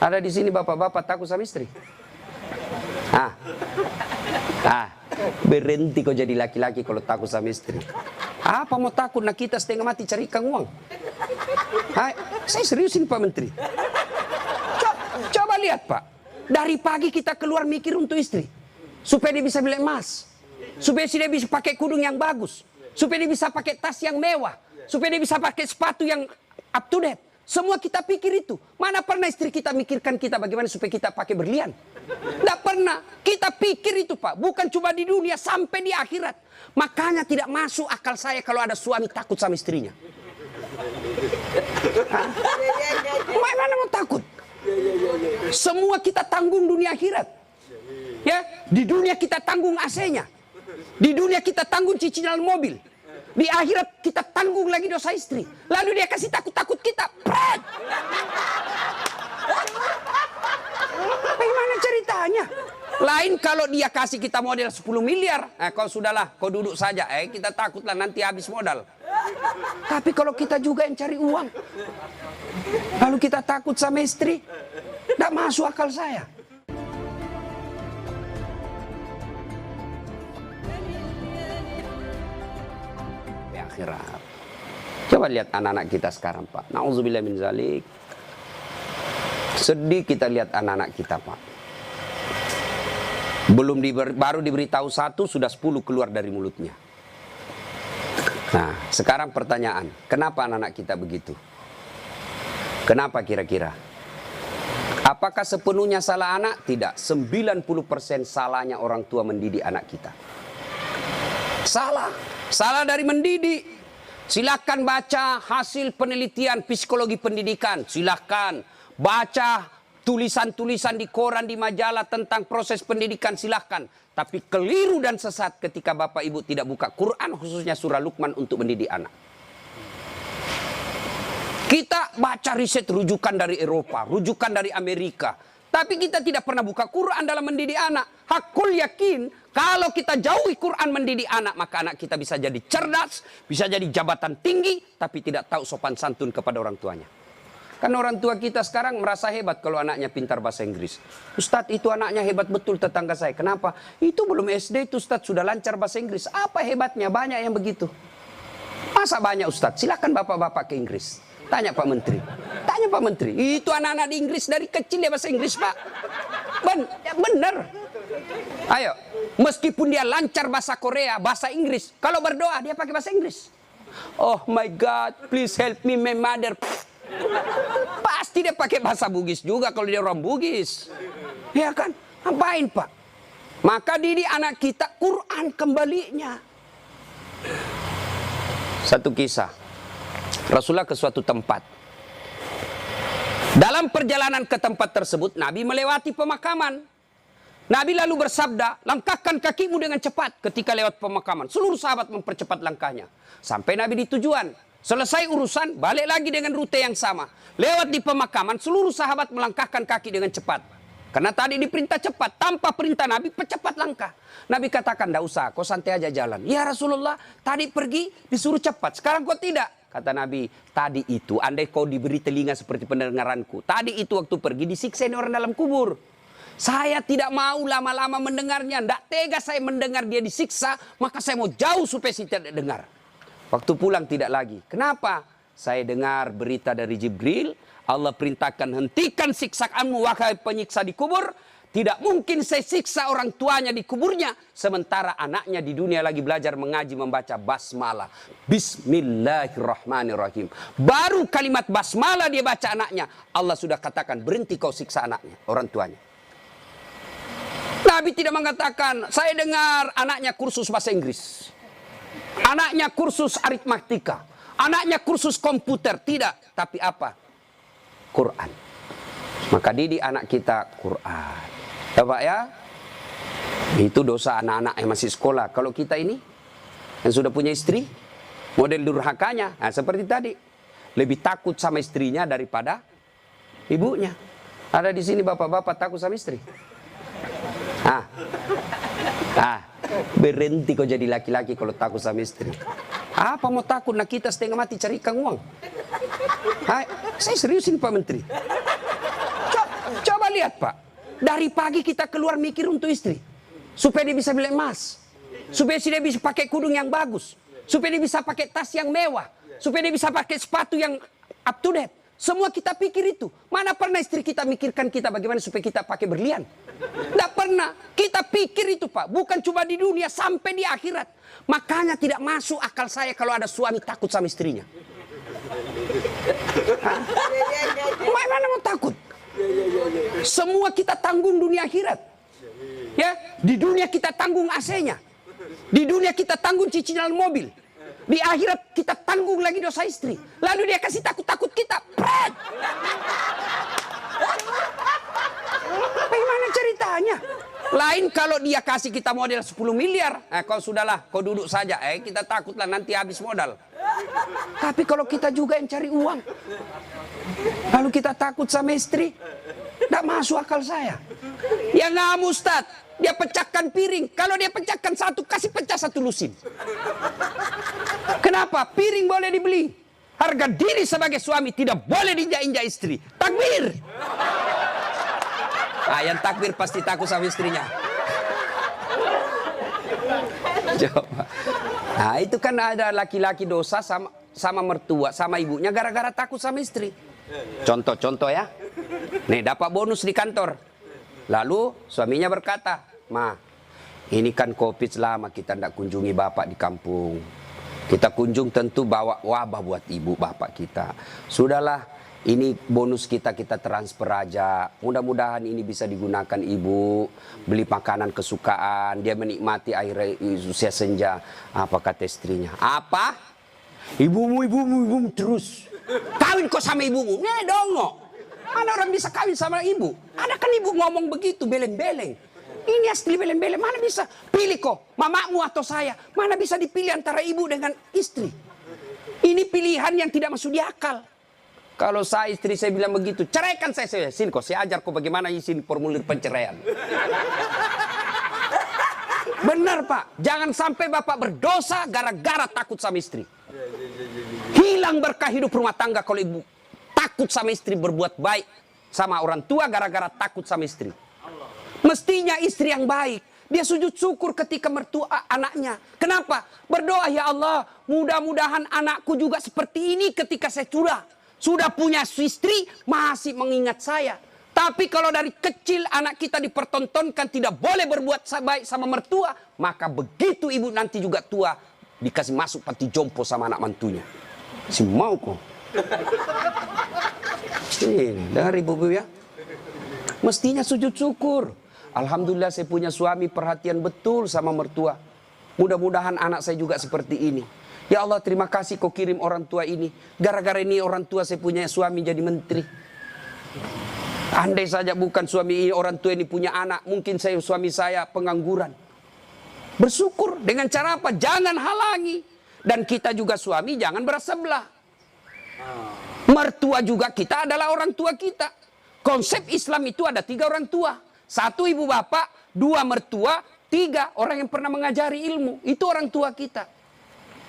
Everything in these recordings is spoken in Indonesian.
Ada di sini bapak-bapak takut sama istri? Berhenti kau jadi laki-laki kalau takut sama istri. Apa mau takut? Nah kita setengah mati cari ikan uang. Saya seriusin Pak Menteri. Coba lihat Pak. Dari pagi kita keluar mikir untuk istri. Supaya dia bisa beli emas. Supaya dia bisa pakai kudung yang bagus. Supaya dia bisa pakai tas yang mewah. Supaya dia bisa pakai sepatu yang up to date. Semua kita pikir itu. Mana pernah istri kita mikirkan kita bagaimana supaya kita pakai berlian? Tidak pernah. Kita pikir itu Pak. Bukan cuma di dunia, sampai di akhirat. Makanya tidak masuk akal saya kalau ada suami takut sama istrinya. Mana mau takut? Semua kita tanggung dunia akhirat. Ya, di dunia kita tanggung AC-nya. Di dunia kita tanggung cicilan mobil. Di akhirat kita tanggung lagi dosa istri. Lalu dia kasih takut-takut kita. Pret! Bagaimana ceritanya? Lain kalau dia kasih kita modal 10 miliar. Kau sudahlah, kau duduk saja. Kita takutlah nanti habis modal. Tapi kalau kita juga yang cari uang. Lalu kita takut sama istri. Tidak masuk akal saya. Akhirat. Coba lihat anak-anak kita sekarang Pak. Nauzubillah min zalik. Sedih kita lihat anak-anak kita Pak. Baru diberitahu satu, sudah 10 keluar dari mulutnya. Nah, sekarang pertanyaan, kenapa anak-anak kita begitu? Kenapa kira-kira? Apakah sepenuhnya salah anak? Tidak. 90% salahnya orang tua mendidik anak kita. Salah dari mendidik. Silakan baca hasil penelitian psikologi pendidikan. Silakan baca tulisan-tulisan di koran, di majalah tentang proses pendidikan. Silakan. Tapi keliru dan sesat ketika Bapak Ibu tidak buka Quran, khususnya surah Luqman untuk mendidik anak. Kita baca riset rujukan dari Eropa, rujukan dari Amerika. Tapi kita tidak pernah buka Quran dalam mendidik anak. Hakul yakin, kalau kita jauhi Quran mendidik anak, maka anak kita bisa jadi cerdas, bisa jadi jabatan tinggi, tapi tidak tahu sopan santun kepada orang tuanya. Kan orang tua kita sekarang merasa hebat kalau anaknya pintar bahasa Inggris. Ustadz, itu anaknya hebat betul tetangga saya. Kenapa? Itu belum SD itu Ustadz sudah lancar bahasa Inggris. Apa hebatnya? Banyak yang begitu. Masa banyak Ustadz? Silakan bapak-bapak ke Inggris. Tanya Pak Menteri. Tanya Pak Menteri. Itu anak-anak di Inggris dari kecil dia bahasa Inggris Pak. Bener. Ayo. Meskipun dia lancar bahasa Korea, bahasa Inggris. Kalau berdoa dia pakai bahasa Inggris. Oh my God, please help me my mother. Pasti dia pakai bahasa Bugis juga kalau dia orang Bugis. Ya kan? Ngapain Pak? Maka didik anak kita Quran kembalinya. Satu kisah. Rasulullah ke suatu tempat. Dalam perjalanan ke tempat tersebut, Nabi melewati pemakaman. Nabi lalu bersabda, langkahkan kakimu dengan cepat ketika lewat pemakaman. Seluruh sahabat mempercepat langkahnya. Sampai Nabi di tujuan. Selesai urusan, balik lagi dengan rute yang sama. Lewat di pemakaman, seluruh sahabat melangkahkan kaki dengan cepat. Karena tadi diperintah cepat, tanpa perintah Nabi, percepat langkah. Nabi katakan, tidak usah, kau santai aja jalan. Ya Rasulullah, tadi pergi disuruh cepat, sekarang kau tidak. Kata Nabi, tadi itu andai kau diberi telinga seperti pendengaranku. Tadi itu waktu pergi disiksa orang dalam kubur. Saya tidak mau lama-lama mendengarnya. Tidak tega saya mendengar dia disiksa. Maka saya mau jauh supaya saya tidak dengar. Waktu pulang tidak lagi. Kenapa? Saya dengar berita dari Jibril. Allah perintahkan hentikan siksaanmu wahai penyiksa di kubur. Tidak mungkin saya siksa orang tuanya di kuburnya. Sementara anaknya di dunia lagi belajar mengaji membaca basmalah. Bismillahirrahmanirrahim. Baru kalimat basmalah dia baca anaknya. Allah sudah katakan berhenti kau siksa anaknya, orang tuanya. Nabi tidak mengatakan saya dengar anaknya kursus bahasa Inggris. Anaknya kursus aritmatika. Anaknya kursus komputer. Tidak. Tapi apa? Quran. Maka didik anak kita Quran. Ya Pak ya, itu dosa anak-anak yang masih sekolah. Kalau kita ini, yang sudah punya istri, model durhakanya, nah seperti tadi. Lebih takut sama istrinya daripada ibunya. Ada di sini bapak-bapak takut sama istri. Berhenti kau jadi laki-laki kalau takut sama istri. Apa mau takut? Nah kita setengah mati cari ikan uang. Saya seriusin Pak Menteri. Lihat Pak, dari pagi kita keluar mikir untuk istri. Supaya dia bisa beli emas. Supaya dia bisa pakai kudung yang bagus. Supaya dia bisa pakai tas yang mewah. Supaya dia bisa pakai sepatu yang up to date. Semua kita pikir itu. Mana pernah istri kita mikirkan kita bagaimana supaya kita pakai berlian? Tidak pernah. Kita pikir itu Pak. Bukan cuma di dunia, sampai di akhirat. Makanya tidak masuk akal saya kalau ada suami takut sama istrinya. Mana mau takut? Semua kita tanggung dunia akhirat. Ya, di dunia kita tanggung AC-nya. Di dunia kita tanggung cicilan mobil. Di akhirat kita tanggung lagi dosa istri. Lalu dia kasih takut-takut kita. Pret! Bagaimana ceritanya? Lain kalau dia kasih kita modal 10 miliar. Kau sudahlah, kau duduk saja. Kita takutlah nanti habis modal. Tapi kalau kita juga yang cari uang. Lalu kita takut sama istri. Tidak masuk akal saya. Ya ngamu Ustaz. Dia pecahkan piring. Kalau dia pecahkan satu, kasih pecah satu lusin. Kenapa? Piring boleh dibeli. Harga diri sebagai suami tidak boleh diinjak-injak istri. Takbir. Yang takbir pasti takut sama istrinya. Coba. Nah itu kan ada laki-laki dosa sama mertua, sama ibunya gara-gara takut sama istri. Contoh ya. Nih dapat bonus di kantor. Lalu suaminya berkata, "Ma, ini kan COVID lama kita tidak kunjungi bapak di kampung. Kita kunjung tentu bawa wabah buat ibu bapak kita. Sudahlah, ini bonus kita transfer aja. Mudah-mudahan ini bisa digunakan ibu. Beli makanan kesukaan. Dia menikmati air usia senja." Apa kata istrinya? "Apa? Ibumu terus. Kawin kok sama ibumu? Nih dong. Mana orang bisa kawin sama ibu? Ada kan ibu ngomong begitu, beleng-beleng. Ini asli beleng-beleng. Mana bisa pilih kok, mamamu atau saya? Mana bisa dipilih antara ibu dengan istri? Ini pilihan yang tidak masuk di akal. Kalau saya istri saya bilang begitu, ceraikan saya. Sini kok, saya ajar kok bagaimana isi formulir penceraian. Benar Pak, jangan sampai bapak berdosa gara-gara takut sama istri. Hilang berkah hidup rumah tangga kalau ibu takut sama istri, berbuat baik sama orang tua gara-gara takut sama istri. Mestinya istri yang baik, dia sujud syukur ketika mertua anaknya. Kenapa? Berdoa, "Ya Allah, mudah-mudahan anakku juga seperti ini ketika saya sudah punya istri, masih mengingat saya." Tapi kalau dari kecil anak kita dipertontonkan tidak boleh berbuat baik sama mertua, maka begitu ibu nanti juga tua, dikasih masuk panti jompo sama anak mantunya. Si mau kok. Ini, dengar ibu-ibu ya. Mestinya sujud syukur. Alhamdulillah saya punya suami perhatian betul sama mertua. Mudah-mudahan anak saya juga seperti ini. Ya Allah, terima kasih kau kirim orang tua ini. Gara-gara ini orang tua saya punya suami jadi menteri. Andai saja bukan suami ini, orang tua ini punya anak, mungkin suami saya pengangguran. Bersyukur dengan cara apa? Jangan halangi. Dan kita juga suami jangan bersebelah. Mertua juga kita adalah orang tua kita. Konsep Islam itu ada 3 orang tua. 1 ibu bapak, 2 mertua, 3 orang yang pernah mengajari ilmu. Itu orang tua kita.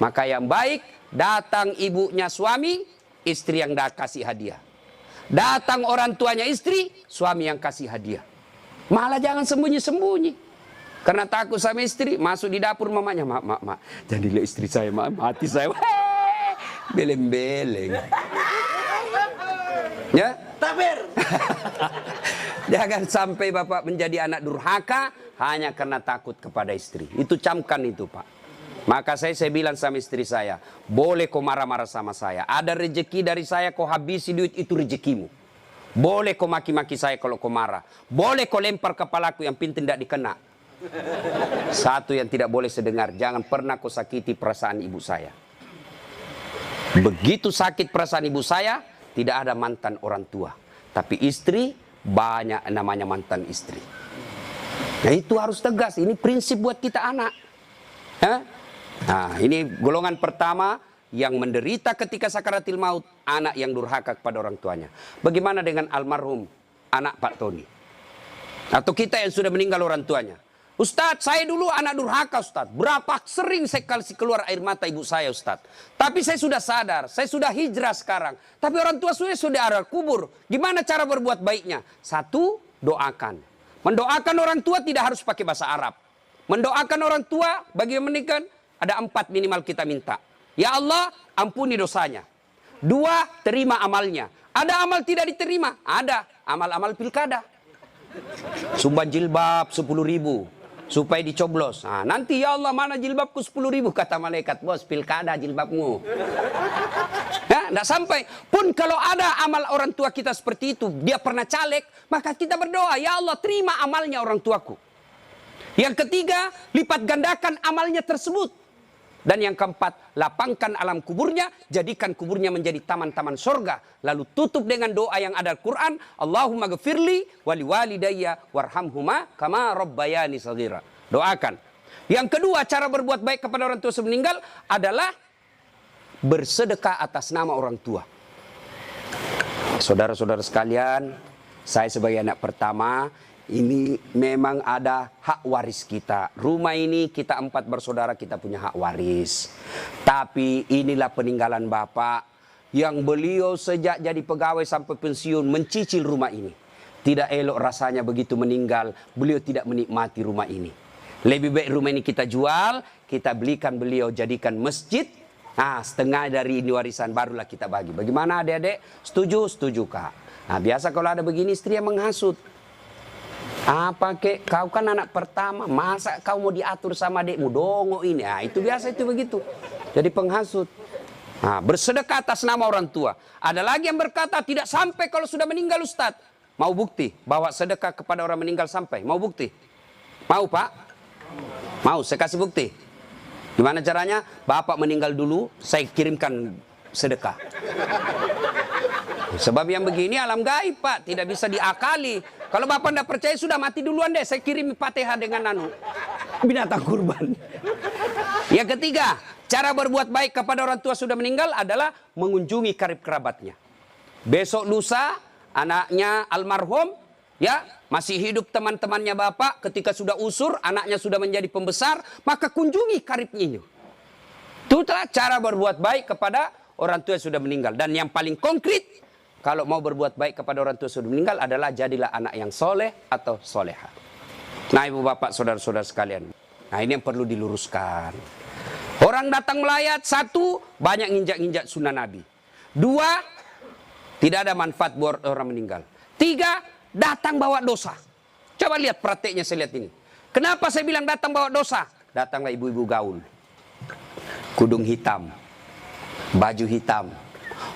Maka yang baik, datang ibunya suami, istri yang kasih hadiah. Datang orang tuanya istri, suami yang kasih hadiah. Malah jangan sembunyi-sembunyi. Karena takut sama istri, masuk di dapur mamanya. Mak. Jadilah istri saya, mati saya. Beleng-beleng. Ya? Takbir. Jangan sampai bapak menjadi anak durhaka hanya karena takut kepada istri. Itu camkan itu Pak. Maka saya bilang sama istri saya, boleh kau marah-marah sama saya. Ada rezeki dari saya, kau habisi duit, itu rezekimu. Boleh kau maki-maki saya kalau kau marah. Boleh kau lempar kepalaku, yang penting tidak dikena. Satu yang tidak boleh sedengar, jangan pernah kau sakiti perasaan ibu saya. Begitu sakit perasaan ibu saya, tidak ada mantan orang tua. Tapi istri, banyak namanya mantan istri. Nah itu harus tegas, ini prinsip buat kita anak. Nah ini golongan pertama yang menderita ketika sakaratil maut, anak yang durhaka kepada orang tuanya. Bagaimana dengan almarhum anak Pak Tony? Atau kita yang sudah meninggal orang tuanya? Ustadz, saya dulu anak durhaka Ustadz. Berapa sering saya kasih keluar air mata ibu saya Ustadz. Tapi saya sudah sadar, saya sudah hijrah sekarang. Tapi orang tua saya sudah ada kubur. Gimana cara berbuat baiknya? 1, doakan. Mendoakan orang tua tidak harus pakai bahasa Arab. Mendoakan orang tua bagi yang menikah ada 4 minimal kita minta. Ya Allah, ampuni dosanya. 2, terima amalnya. Ada amal tidak diterima? Ada. Amal-amal pilkada. Sumbang jilbab 10.000 supaya dicoblos. Nah, nanti ya Allah mana jilbabku 10.000 kata malaikat, bos pilkada jilbabmu. Ya, tidak sampai. Pun kalau ada amal orang tua kita seperti itu, dia pernah caleg, maka kita berdoa, ya Allah terima amalnya orang tuaku. Yang ketiga, lipat gandakan amalnya tersebut. Dan yang keempat, lapangkan alam kuburnya, jadikan kuburnya menjadi taman-taman surga. Lalu tutup dengan doa yang ada Al-Quran, Allahumma ghafirli wali walidayya warhamhuma kama rabbayani shaghira. Doakan. Yang kedua, cara berbuat baik kepada orang tua sebelum meninggal adalah bersedekah atas nama orang tua. Saudara-saudara sekalian, saya sebagai anak pertama, ini memang ada hak waris kita. Rumah ini kita 4 bersaudara, kita punya hak waris. Tapi inilah peninggalan Bapak yang beliau sejak jadi pegawai sampai pensiun mencicil rumah ini. Tidak elok rasanya begitu meninggal, beliau tidak menikmati rumah ini. Lebih baik rumah ini kita jual, kita belikan beliau jadikan masjid. Nah, setengah dari ini warisan barulah kita bagi. Bagaimana adik-adik? Setuju? Setuju, Kak. Nah, biasa kalau ada begini istri yang menghasut. Apa kek, kau kan anak pertama, masa kau mau diatur sama adikmu, dongo ini. Nah, itu biasa itu begitu. Jadi penghasut. Nah, bersedekah atas nama orang tua. Ada lagi yang berkata tidak sampai kalau sudah meninggal Ustadz. Mau bukti bahwa sedekah kepada orang meninggal sampai? Mau bukti? Mau Pak? Mau, saya kasih bukti. Gimana caranya? Bapak meninggal dulu, saya kirimkan sedekah. Sebab yang begini alam gaib Pak, tidak bisa diakali. Kalau Bapak tidak percaya sudah mati duluan deh, saya kirim Fatihah dengan binatang kurban. Yang ketiga, cara berbuat baik kepada orang tua sudah meninggal adalah mengunjungi karib kerabatnya. Besok lusa anaknya almarhum ya masih hidup teman-temannya Bapak, ketika sudah usur anaknya sudah menjadi pembesar, maka kunjungi karibnya. Itulah cara berbuat baik kepada orang tua yang sudah meninggal. Dan yang paling konkret, kalau mau berbuat baik kepada orang tua sudah meninggal adalah jadilah anak yang soleh atau soleha. Nah ibu bapak saudara-saudara sekalian. Nah ini yang perlu diluruskan. Orang datang melayat, 1, banyak nginjak-nginjak sunnah Nabi. 2, tidak ada manfaat buat orang meninggal. 3, datang bawa dosa. Coba lihat prakteknya saya lihat ini. Kenapa saya bilang datang bawa dosa? Datanglah ibu-ibu gaul. Kudung hitam. Baju hitam.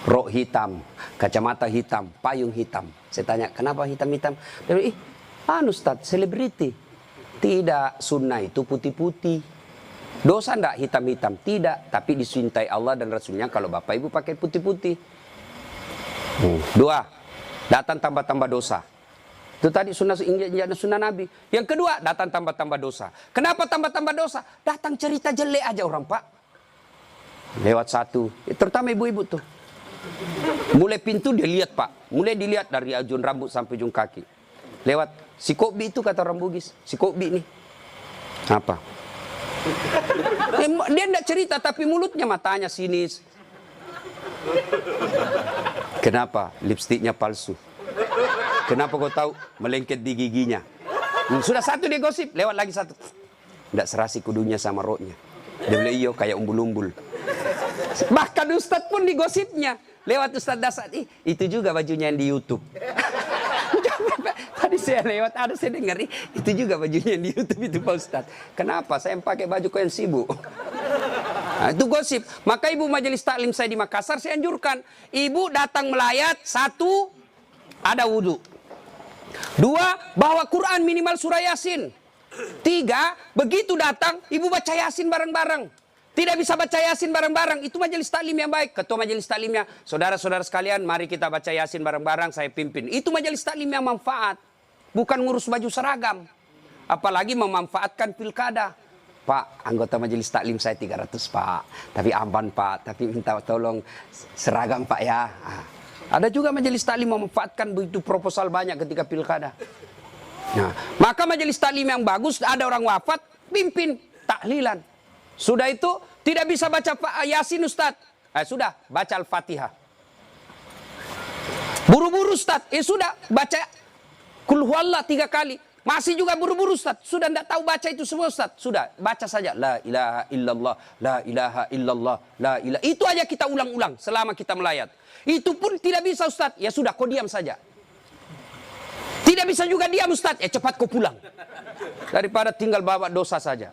Rok hitam, kacamata hitam, payung hitam. Saya tanya, kenapa hitam-hitam? Dia bilang, Ustaz, selebriti. Tidak, sunnah itu putih-putih. Dosa enggak hitam-hitam? Tidak, tapi dicintai Allah dan Rasulnya kalau Bapak Ibu pakai putih-putih. 2, datang tambah-tambah dosa. Itu tadi sunnah Nabi. Yang kedua, datang tambah-tambah dosa. Kenapa tambah-tambah dosa? Datang cerita jelek aja orang Pak. Lewat 1, terutama ibu-ibu tuh. Mulai pintu dia lihat Pak, mulai dilihat dari ujung rambut sampai ujung kaki. Lewat si Kobi itu kata orang Bugis, si Kobi nih. Apa? Dia tidak cerita tapi mulutnya matanya sinis. Kenapa? Lipstiknya palsu. Kenapa kau tahu? Melengket di giginya. Sudah 1 dia gosip, lewat lagi 1. Tidak serasi kudunya sama roknya. Dia bilang iyo kayak umbul-umbul. Bahkan Ustadz pun digosipnya. Lewat Ustadz Dasar, itu juga bajunya yang di YouTube. Tadi saya lewat, ada saya dengar, itu juga bajunya yang di YouTube itu Pak Ustadz. Kenapa? Saya pakai baju kau yang sibuk. Nah, itu gosip. Maka ibu majelis taklim saya di Makassar, saya anjurkan. Ibu datang melayat, 1, ada wudhu. 2, bawa Quran minimal surah Yasin. 3, begitu datang, ibu baca Yasin bareng-bareng. Tidak bisa baca Yasin bareng-bareng, itu majelis taklim yang baik. Ketua majelis taklimnya, saudara-saudara sekalian, mari kita baca Yasin bareng-bareng, saya pimpin. Itu majelis taklim yang manfaat. Bukan ngurus baju seragam. Apalagi memanfaatkan pilkada. Pak, anggota majelis taklim saya 300 Pak. Tapi amban Pak, tapi minta tolong seragam Pak ya. Ada juga majelis taklim memanfaatkan begitu proposal banyak ketika pilkada. Nah, maka majelis taklim yang bagus, ada orang wafat, pimpin tahlilan. Sudah itu tidak bisa baca Yasin Ustaz. Sudah baca Al-Fatihah. Buru-buru Ustaz. Sudah baca Kul huwallah 3 kali. Masih juga buru-buru Ustaz. Sudah tidak tahu baca itu semua Ustaz. Sudah, baca saja. La ilaha illallah, la ilaha illallah, la ilaha. Itu aja kita ulang-ulang selama kita melayat. Itu pun tidak bisa Ustaz. Ya sudah, kau diam saja. Tidak bisa juga diam Ustaz. Ya cepat kau pulang. Daripada tinggal bawa dosa saja.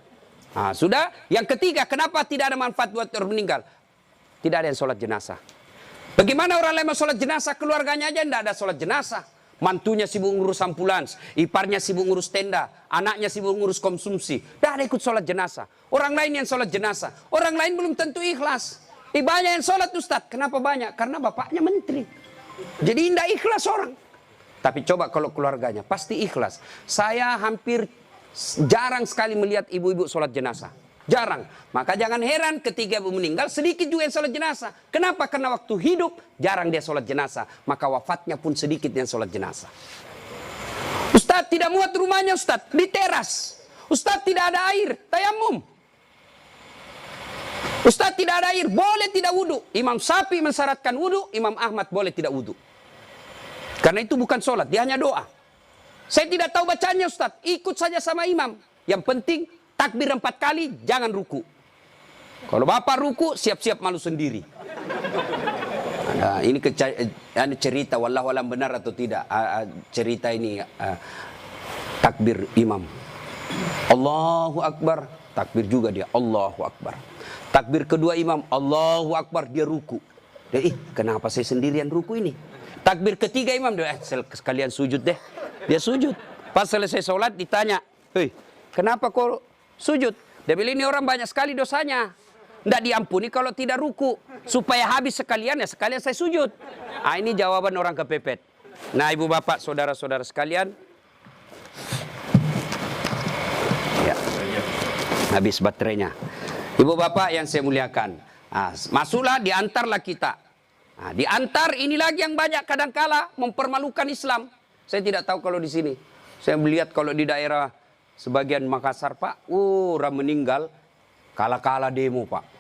Nah, sudah. Yang ketiga, kenapa tidak ada manfaat buat orang meninggal? Tidak ada yang sholat jenazah. Bagaimana orang lain mau sholat jenazah? Keluarganya aja tidak ada sholat jenazah. Mantunya sibuk ngurus ambulans, iparnya sibuk ngurus tenda, anaknya sibuk ngurus konsumsi. Tidak ada ikut sholat jenazah. Orang lain yang sholat jenazah. Orang lain belum tentu ikhlas. Banyak yang sholat Ustaz. Kenapa banyak? Karena bapaknya menteri. Jadi tidak ikhlas orang. Tapi coba kalau keluarganya, pasti ikhlas. Saya hampir jarang sekali melihat ibu-ibu sholat jenazah. Jarang. Maka jangan heran ketika ibu meninggal, sedikit juga yang sholat jenazah. Kenapa? Karena waktu hidup, jarang dia sholat jenazah. Maka wafatnya pun sedikit yang sholat jenazah. Ustaz tidak muat rumahnya Ustaz, di teras. Ustaz tidak ada air, tayamum. Ustaz tidak ada air, boleh tidak wudhu. Imam Syafi'i mensyaratkan wudhu, Imam Ahmad boleh tidak wudhu. Karena itu bukan sholat, dia hanya doa. Saya tidak tahu bacanya Ustaz, ikut saja sama imam. Yang penting takbir 4 kali, jangan ruku. Kalau bapak ruku, siap-siap malu sendiri. Nah, ini cerita, wallahu alam benar atau tidak. Cerita ini takbir imam. Allahu Akbar, takbir juga dia, Allahu Akbar. Takbir kedua imam, Allahu Akbar, dia ruku. Dia, kenapa saya sendirian ruku ini? Takbir ketiga imam, dia, sekalian sujud deh. Dia sujud. Pas selesai sholat ditanya, hei, kenapa kau sujud? Dia bilang ini orang banyak sekali dosanya. Tidak diampuni kalau tidak ruku. Supaya habis sekalian, ya sekalian saya sujud. Ah, ini jawaban orang kepepet. Nah, ibu bapak, saudara-saudara sekalian. Ya. Habis baterainya. Ibu bapak yang saya muliakan. Nah, masuklah, diantarlah kita. Nah, diantar ini lagi yang banyak kadangkala mempermalukan Islam. Saya tidak tahu kalau di sini. Saya melihat kalau di daerah sebagian Makassar, Pak, orang meninggal, kala-kala demo, Pak.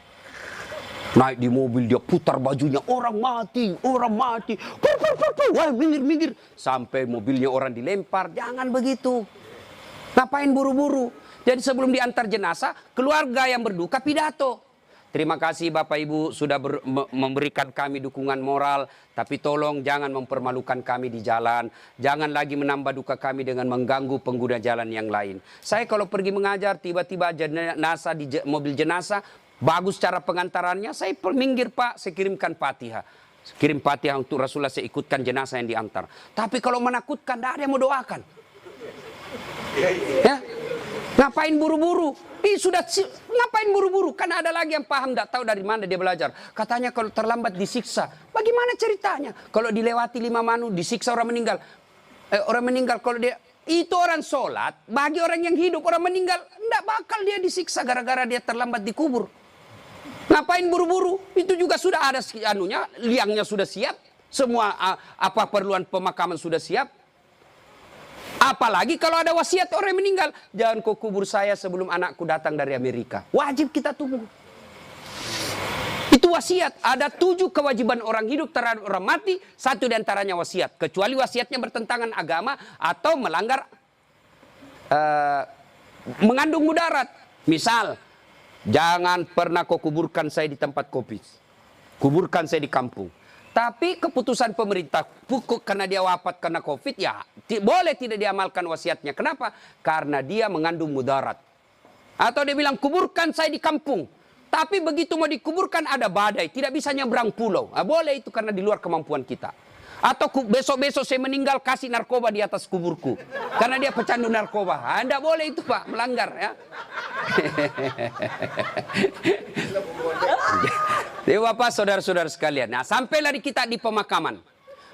Naik di mobil, dia putar bajunya, orang mati, orang mati. Wah, minggir. Sampai mobilnya orang dilempar, jangan begitu. Ngapain buru-buru? Jadi sebelum diantar jenazah, keluarga yang berduka pidato. Terima kasih Bapak Ibu sudah memberikan kami dukungan moral. Tapi tolong jangan mempermalukan kami di jalan. Jangan lagi menambah duka kami dengan mengganggu pengguna jalan yang lain. Saya kalau pergi mengajar, tiba-tiba jenazah di mobil jenazah, bagus cara pengantarannya, saya minggir Pak, saya kirimkan Fatihah. Kirim Fatihah untuk Rasulullah, saya ikutkan jenazah yang diantar. Tapi kalau menakutkan, tidak ada yang mau doakan. Ya? Ngapain buru-buru? Ngapain buru-buru? Kan ada lagi yang paham, tidak tahu dari mana dia belajar. Katanya kalau terlambat disiksa. Bagaimana ceritanya? Kalau dilewati 5 manu, disiksa orang meninggal. Orang meninggal kalau dia... Itu orang sholat, bagi orang yang hidup, orang meninggal, tidak bakal dia disiksa gara-gara dia terlambat dikubur. Ngapain buru-buru? Itu juga sudah ada liangnya sudah siap. Semua apa perluan pemakaman sudah siap. Apalagi kalau ada wasiat orang yang meninggal. Jangan kau kubur saya sebelum anakku datang dari Amerika. Wajib kita tunggu. Itu wasiat. Ada 7 kewajiban orang hidup terhadap orang mati. 1 diantaranya wasiat. Kecuali wasiatnya bertentangan agama atau melanggar mengandung mudarat. Misal, jangan pernah kau kuburkan saya di tempat kopi. Kuburkan saya di kampung. Tapi keputusan pemerintah karena dia wafat karena COVID, ya boleh tidak diamalkan wasiatnya. Kenapa? Karena dia mengandung mudarat. Atau dia bilang kuburkan saya di kampung. Tapi begitu mau dikuburkan ada badai, tidak bisa nyebrang pulau. Nah, boleh itu karena di luar kemampuan kita. Atau besok-besok saya meninggal kasih narkoba di atas kuburku. Karena dia pecandu narkoba. Anda boleh itu Pak, melanggar ya. Jadi Bapak, saudara-saudara sekalian. Nah, sampailah kita di pemakaman.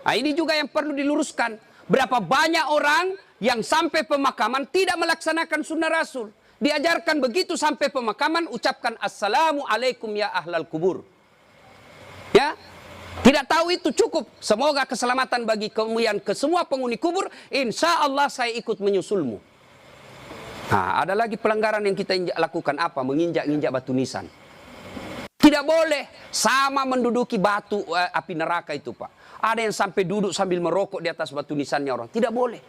Nah, ini juga yang perlu diluruskan. Berapa banyak orang yang sampai pemakaman tidak melaksanakan sunnah Rasul. Diajarkan begitu sampai pemakaman, ucapkan Assalamualaikum ya ahlal kubur. Ya, tidak tahu itu cukup. Semoga keselamatan bagi kemuliaan ke semua penghuni kubur. Insya Allah saya ikut menyusulmu. Nah, ada lagi pelanggaran yang kita lakukan apa? Menginjak-injak batu nisan. Tidak boleh sama menduduki batu api neraka itu Pak. Ada yang sampai duduk sambil merokok di atas batu nisannya orang. Tidak boleh.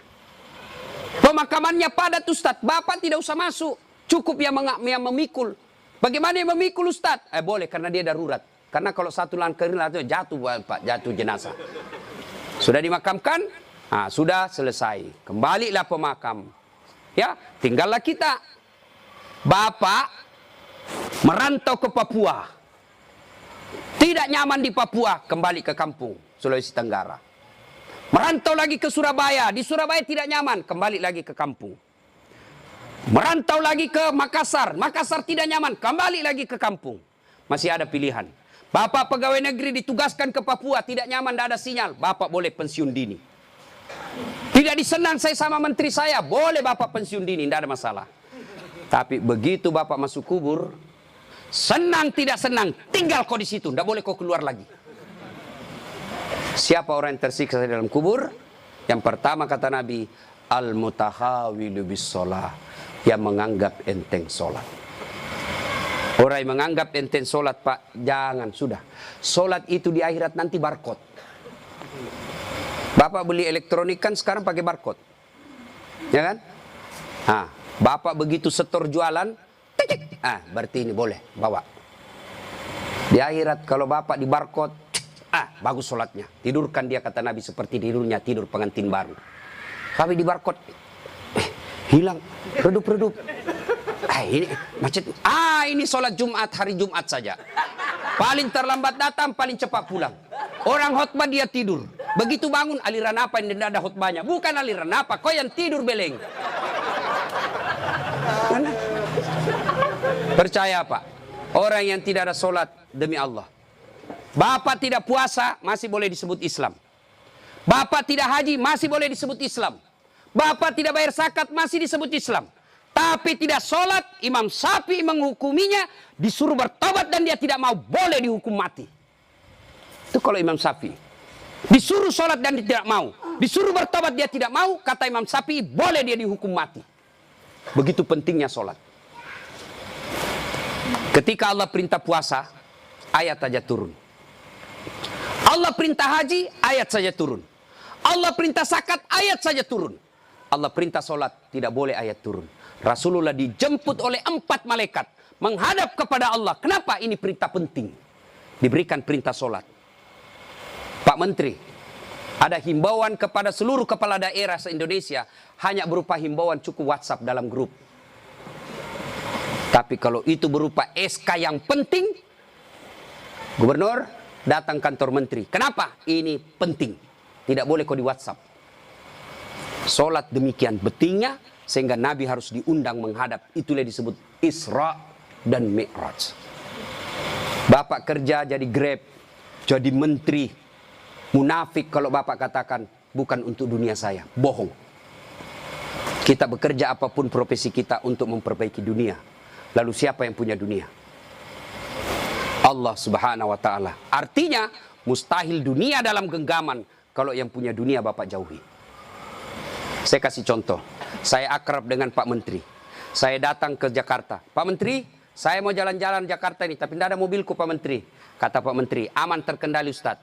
Pemakamannya padat Ustaz, Bapak tidak usah masuk. Cukup yang memikul. Bagaimana yang memikul Ustaz? Boleh karena dia darurat. Karena kalau satu langkah jatuh Pak, jatuh jenazah. Sudah dimakamkan? Sudah selesai. Kembalilah pemakam. Ya, tinggallah kita. Bapak merantau ke Papua. Tidak nyaman di Papua, kembali ke kampung, Sulawesi Tenggara. Merantau lagi ke Surabaya, di Surabaya tidak nyaman, kembali lagi ke kampung. Merantau lagi ke Makassar, Makassar tidak nyaman, kembali lagi ke kampung. Masih ada pilihan. Bapak pegawai negeri ditugaskan ke Papua, tidak nyaman, tidak ada sinyal, Bapak boleh pensiun dini. Tidak disenang saya sama menteri saya, boleh Bapak pensiun dini, tidak ada masalah. Tapi begitu Bapak masuk kubur, senang tidak senang, tinggal kau di situ, tidak boleh kau keluar lagi. Siapa orang yang tersiksa di dalam kubur? Yang pertama kata Nabi, al-mutahawilu bis sholah, yang menganggap enteng sholat. Orang yang menganggap enteng sholat, Pak, jangan, sudah. Sholat itu di akhirat nanti barcode. Bapak beli elektronik kan sekarang pakai barcode, ya kan? Bapak begitu setor jualan, berarti ini boleh bawa. Di akhirat kalau Bapak di barcode, bagus sholatnya. Tidurkan dia kata Nabi seperti tidurnya tidur pengantin baru. Tapi di barcode, hilang, redup-redup. Ini macet. Ini sholat Jumat, hari Jumat saja. Paling terlambat datang, paling cepat pulang. Orang khotbah dia tidur. Begitu bangun, aliran apa yang tidak ada khotbahnya? Bukan aliran apa, kau yang tidur beleng. Percaya Pak, orang yang tidak ada sholat demi Allah. Bapak tidak puasa, masih boleh disebut Islam. Bapak tidak haji, masih boleh disebut Islam. Bapak tidak bayar zakat, masih disebut Islam. Tapi tidak sholat, Imam Syafi'i menghukuminya, disuruh bertobat dan dia tidak mau, boleh dihukum mati. Itu kalau Imam Syafi'i. Disuruh sholat dan dia tidak mau. Disuruh bertobat dia tidak mau, kata Imam Syafi'i, boleh dia dihukum mati. Begitu pentingnya sholat. Ketika Allah perintah puasa, ayat saja turun. Allah perintah haji, ayat saja turun. Allah perintah zakat, ayat saja turun. Allah perintah sholat, tidak boleh ayat turun. Rasulullah dijemput oleh 4 malaikat menghadap kepada Allah. Kenapa? Ini perintah penting. Diberikan perintah sholat. Pak Menteri, ada himbauan kepada seluruh kepala daerah se-Indonesia, hanya berupa himbauan cukup WhatsApp dalam grup. Tapi kalau itu berupa SK yang penting, Gubernur datang kantor Menteri. Kenapa? Ini penting. Tidak boleh kau di WhatsApp. Sholat demikian pentingnya, sehingga Nabi harus diundang menghadap. Itulah disebut Isra dan Mi'raj. Bapak kerja jadi Grab, jadi menteri, munafik kalau Bapak katakan bukan untuk dunia saya, bohong. Kita bekerja apapun profesi kita untuk memperbaiki dunia. Lalu siapa yang punya dunia? Allah Subhanahu wa ta'ala. Artinya mustahil dunia dalam genggaman kalau yang punya dunia Bapak jauhi. Saya kasih contoh. Saya akrab dengan Pak Menteri. Saya datang ke Jakarta. Pak Menteri, saya mau jalan-jalan Jakarta ini, tapi tidak ada mobilku Pak Menteri. Kata Pak Menteri, aman terkendali Ustaz.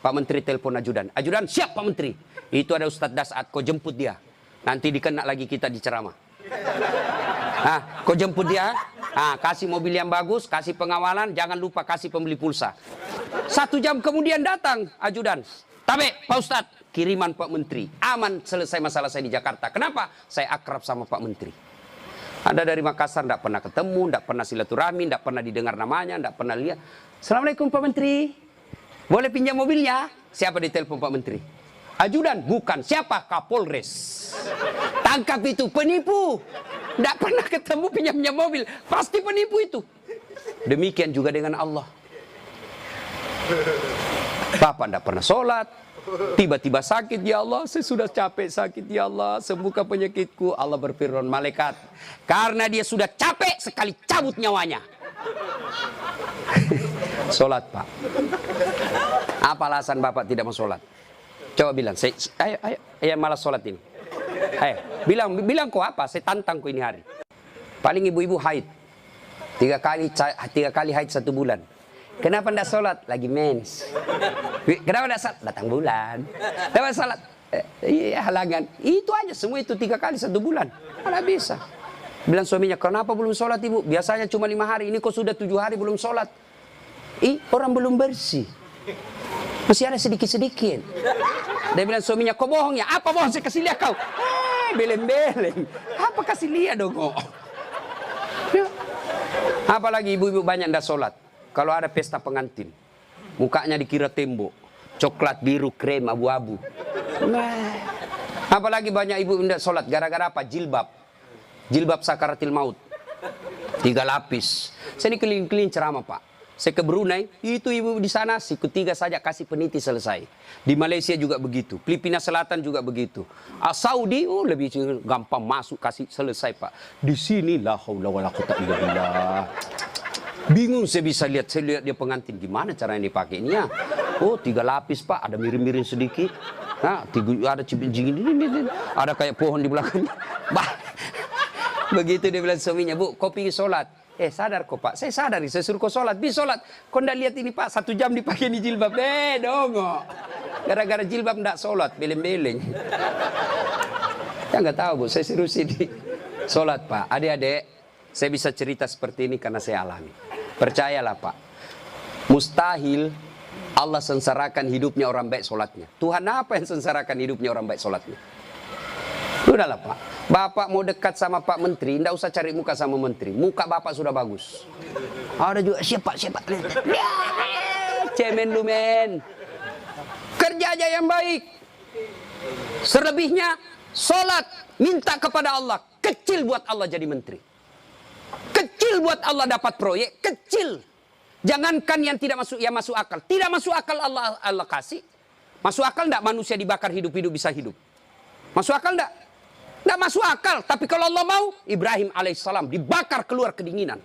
Pak Menteri telepon ajudan. Ajudan, siap Pak Menteri. Itu ada Ustaz Dasat, kau jemput dia. Nanti dikena lagi kita diceramah. Kau jemput dia. Kasih mobil yang bagus, kasih pengawalan, jangan lupa kasih pembeli pulsa. 1 jam kemudian datang ajudan. Tapi Pak Ustaz, kiriman Pak Menteri. Aman, selesai masalah saya di Jakarta. Kenapa? Saya akrab sama Pak Menteri. Anda dari Makassar tidak pernah ketemu, tidak pernah silaturahmi, tidak pernah didengar namanya, tidak pernah lihat. Assalamualaikum Pak Menteri. Boleh pinjam mobilnya? Siapa ditelepon Pak Menteri? Ajudan? Bukan. Siapa? Kapolres. Tangkap itu, penipu. Tidak pernah ketemu pinjam mobil. Pasti penipu itu. Demikian juga dengan Allah. Bapak tidak pernah sholat. Tiba-tiba sakit, ya Allah, saya sudah capek sakit, ya Allah, sembuhkan penyakitku. Allah berfirman, malaikat, karena dia sudah capek, sekali cabut nyawanya. Sholat Pak. Apa alasan Bapak tidak mau sholat? Coba bilang, ayo malas sholat ini. Ayo, bilang kau apa? Saya tantang kau ini hari. Paling ibu-ibu haid. 3 kali haid 1 bulan. Kenapa tidak sholat? Lagi mens. Kenapa tidak sholat? Datang bulan. Kenapa sholat? Iya, halangan. Itu aja, semua itu 3 kali 1 bulan. Mana bisa. Bilang suaminya, kenapa belum sholat ibu? Biasanya cuma 5 hari, ini kok sudah 7 hari belum sholat. Orang belum bersih. Masih ada sedikit-sedikit. Dia bilang suaminya, kok bohong ya? Apa bohong? Saya kasih lihat kau. Beleng-beleng. Apa kasih lihat dong kok? Apalagi ibu-ibu banyak ndak sholat. Kalau ada pesta pengantin, mukanya dikira tembok. Coklat, biru, krem, abu-abu. Apalagi banyak ibu ndak sholat. Gara-gara apa? Jilbab. Jilbab sakaratil maut. 3 lapis. Saya ini keliling-keliling ceramah Pak. Saya ke Brunei, itu ibu di sana siku 3 saja kasih peniti selesai. Di Malaysia juga begitu. Filipina Selatan juga begitu. Saudi lebih gampang masuk kasih selesai Pak. Di sini la haula wala quwata illa billah. Bingung saya bisa lihat, dia pengantin gimana caranya dipakai ini ya. 3 lapis Pak, ada miring-miring sedikit. Nah, ada cipin-cipin ini, ada kayak pohon di belakangnya. Begitu dia bilang suaminya, Bu, kau pergi sholat. Sadar kok Pak, saya sadar, saya suruh kau sholat. Bisa sholat. Kau ndak lihat ini Pak, 1 jam dipakai ini jilbab. Dongo. Gara-gara jilbab ndak sholat, beleng-beleng. Ya nggak tahu Bu, saya suruh sini sholat Pak. Adik-adik, saya bisa cerita seperti ini karena saya alami. Percayalah Pak, mustahil Allah sengsarakan hidupnya orang baik sholatnya. Tuhan apa yang sengsarakan hidupnya orang baik sholatnya? Sudahlah Pak, Bapak mau dekat sama Pak Menteri, tidak usah cari muka sama Menteri. Muka Bapak sudah bagus. Ada juga siapa? Cemen lu men. Kerja aja yang baik. Selebihnya, sholat, minta kepada Allah. Kecil buat Allah jadi menteri. Kecil buat Allah dapat proyek, kecil. Jangankan yang tidak masuk, yang masuk akal. Tidak masuk akal Allah kasih. Masuk akal enggak manusia dibakar hidup-hidup bisa hidup? Masuk akal enggak? Enggak masuk akal. Tapi kalau Allah mau, Ibrahim alaihissalam dibakar keluar kedinginan.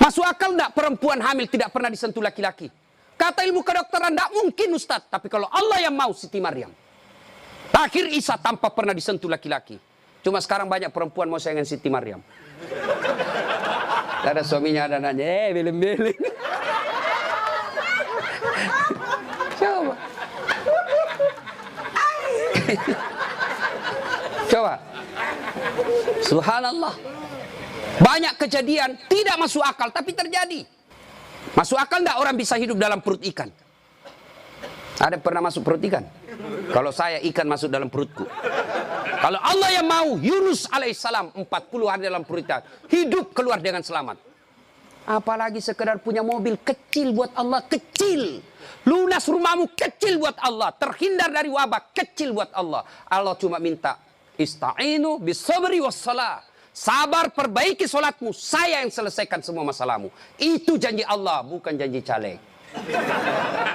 Masuk akal enggak perempuan hamil tidak pernah disentuh laki-laki? Kata ilmu kedokteran enggak mungkin Ustaz. Tapi kalau Allah yang mau, Siti Maryam. Akhir Isa tanpa pernah disentuh laki-laki. Cuma sekarang banyak perempuan mau sayangan Siti Maryam. Ada suaminya, ada anaknya, beleng-beleng. Coba. Coba. Subhanallah. Banyak kejadian tidak masuk akal tapi terjadi. Masuk akal enggak orang bisa hidup dalam perut ikan? Ada pernah masuk perut ikan? Kalau saya ikan masuk dalam perutku. Kalau Allah yang mau, Yunus alaihissalam 40 hari dalam perut ikan, hidup keluar dengan selamat. Apalagi sekedar punya mobil kecil buat Allah, kecil. Lunas rumahmu kecil buat Allah, terhindar dari wabah kecil buat Allah. Allah cuma minta ista'inu bisabri wassalah. Sabar, perbaiki solatmu, saya yang selesaikan semua masalahmu. Itu janji Allah, bukan janji caleg.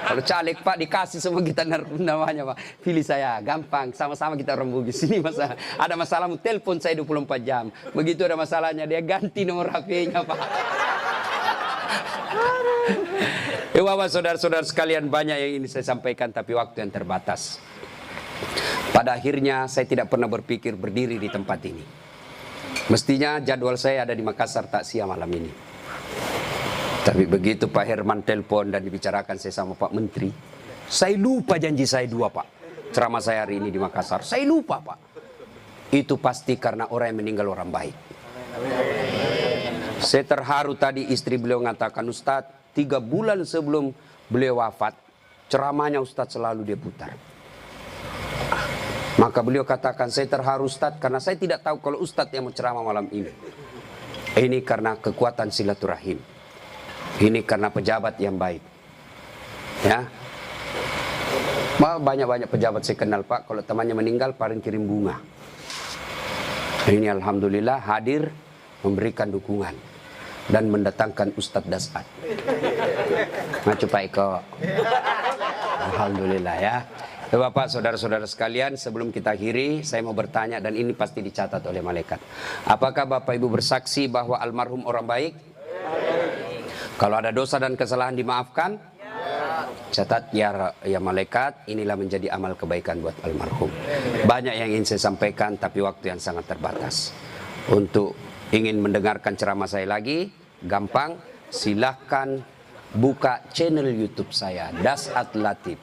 Kalau caleg Pak dikasih semua kita namanya Pak, pilih saya, gampang, sama-sama kita orang Bugis. Ini masalah, ada masalahmu telepon saya 24 jam. Begitu ada masalahnya dia ganti nomor HP-nya Pak. Bapak saudara-saudara sekalian, banyak yang ini saya sampaikan tapi waktu yang terbatas. Pada akhirnya saya tidak pernah berpikir berdiri di tempat ini. Mestinya jadwal saya ada di Makassar takziah malam ini. Tapi begitu Pak Herman telepon dan dibicarakan saya sama Pak Menteri, saya lupa janji saya 2 Pak. Ceramah saya hari ini di Makassar, saya lupa Pak. Itu pasti karena orang yang meninggal orang baik. Saya terharu tadi istri beliau mengatakan, Ustadz, 3 bulan sebelum beliau wafat, ceramahnya Ustadz selalu dia putar. Maka beliau katakan, saya terharu Ustadz karena saya tidak tahu kalau Ustadz yang mau ceramah malam ini. Ini karena kekuatan silaturahim. Ini karena pejabat yang baik. Ya. Banyak-banyak pejabat saya kenal Pak, kalau temannya meninggal paling kirim bunga. Ini alhamdulillah hadir memberikan dukungan dan mendatangkan Ustadz Dasat. Ngacu Pak Eko. Alhamdulillah ya. Bapak, saudara-saudara sekalian, sebelum kita akhiri, saya mau bertanya dan ini pasti dicatat oleh malaikat. Apakah Bapak Ibu bersaksi bahwa almarhum orang baik? Kalau ada dosa dan kesalahan dimaafkan? Catat ya malaikat, inilah menjadi amal kebaikan buat almarhum. Banyak yang ingin saya sampaikan tapi waktu yang sangat terbatas. Untuk ingin mendengarkan ceramah saya lagi, gampang, silahkan buka channel YouTube saya, Dasat Latif.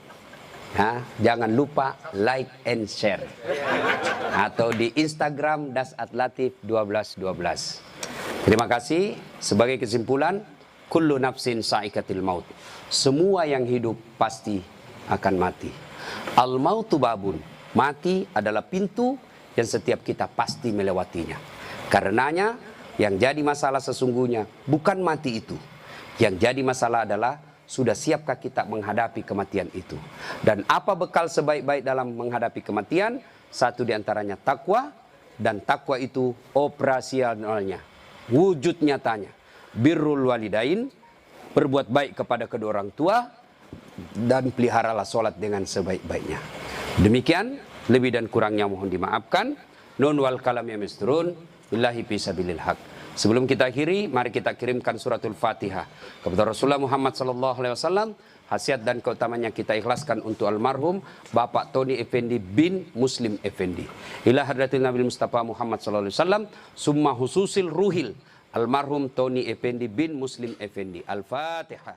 Nah, jangan lupa like and share. Atau di Instagram @latif 1212. Terima kasih. Sebagai kesimpulan, kullu nafsin sa'ikatil maut. Semua yang hidup pasti akan mati. Al mautu babun. Mati adalah pintu yang setiap kita pasti melewatinya. Karenanya yang jadi masalah sesungguhnya bukan mati itu. Yang jadi masalah adalah sudah siapkah kita menghadapi kematian itu. Dan apa bekal sebaik-baik dalam menghadapi kematian? Satu diantaranya takwa. Dan takwa itu operasionalnya, wujud nyatanya. Birrul walidain, berbuat baik kepada kedua orang tua. Dan peliharalah sholat dengan sebaik-baiknya. Demikian, lebih dan kurangnya mohon dimaafkan. Nun wal kalam ya misturun. Billahi fisabilil haq. Sebelum kita akhiri, mari kita kirimkan suratul Fatihah kepada Rasulullah Muhammad SAW. Khasiat dan keutamanya kita ikhlaskan untuk almarhum Bapak Tony Effendi bin Muslim Effendi. Ila hadratil Nabi Mustafa Muhammad SAW. Summa hususil ruhil almarhum Tony Effendi bin Muslim Effendi. Al-Fatihah.